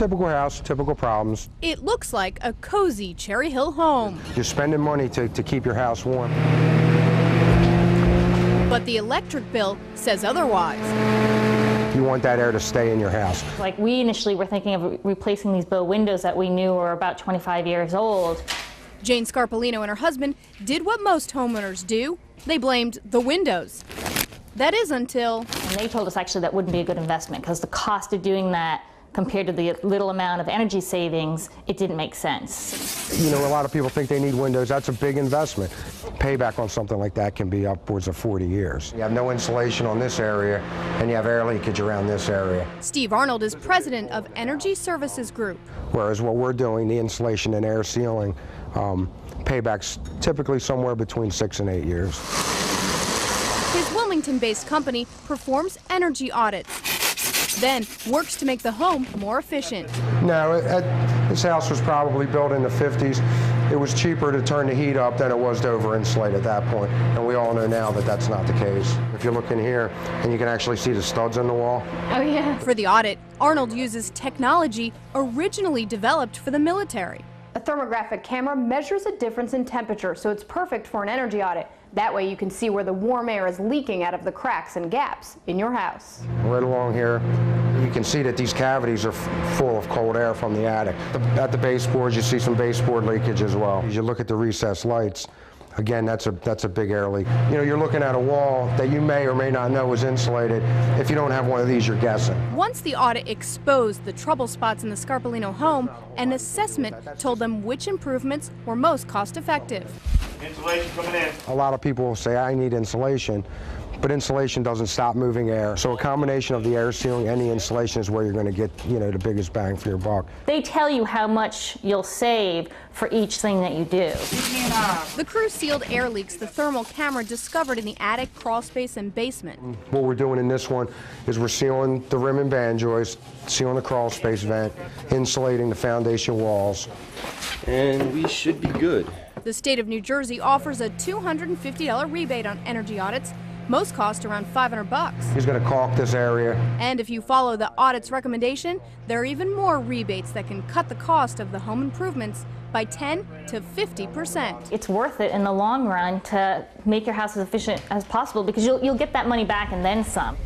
Typical house, typical problems. It looks like a cozy Cherry Hill home. You're spending money to keep your house warm. But the electric bill says otherwise. You want that air to stay in your house. Like, we initially were thinking of replacing these bow windows that we knew were about 25 years old. Jane Scarpolino and her husband did what most homeowners do. They blamed the windows. That is until... And they told us actually that wouldn't be a good investment because the cost of doing that compared to the little amount of energy savings, it didn't make sense. You know, a lot of people think they need windows. That's a big investment. Payback on something like that can be upwards of 40 years. You have no insulation on this area, and you have air leakage around this area. Steve Arnold is president of Energy Services Group. Whereas what we're doing, the insulation and air sealing, payback's typically somewhere between 6 and 8 years. His Wilmington-based company performs energy audits, then works to make the home more efficient. No, this house was probably built in the 50s. It was cheaper to turn the heat up than it was to over-insulate at that point. And we all know now that that's not the case. If you look in here, and you can actually see the studs on the wall. Oh, yeah. For the audit, Arnold uses technology originally developed for the military. A thermographic camera measures a difference in temperature, so it's perfect for an energy audit. That way you can see where the warm air is leaking out of the cracks and gaps in your house. Right along here, you can see that these cavities are full of cold air from the attic. At the baseboards, you see some baseboard leakage as well. As you look at the recessed lights, again, that's a big air leak. You know, you're looking at a wall that you may or may not know is insulated. If you don't have one of these, you're guessing. Once the audit exposed the trouble spots in the Scarpolino home, an assessment told them which improvements were most cost-effective. Insulation coming in. A lot of people will say, I need insulation, but insulation doesn't stop moving air. So a combination of the air sealing and the insulation is where you're going to get, you know, the biggest bang for your buck. They tell you how much you'll save for each thing that you do. The crew sealed air leaks the thermal camera discovered in the attic, crawl space, and basement. What we're doing in this one is we're sealing the rim and band joist, sealing the crawl space vent, insulating the foundation walls. And we should be good. The state of New Jersey offers a $250 rebate on energy audits. Most cost around $500. He's going to caulk this area. And if you follow the audit's recommendation, there are even more rebates that can cut the cost of the home improvements by 10 to 50%. It's worth it in the long run to make your house as efficient as possible because you'll get that money back and then some.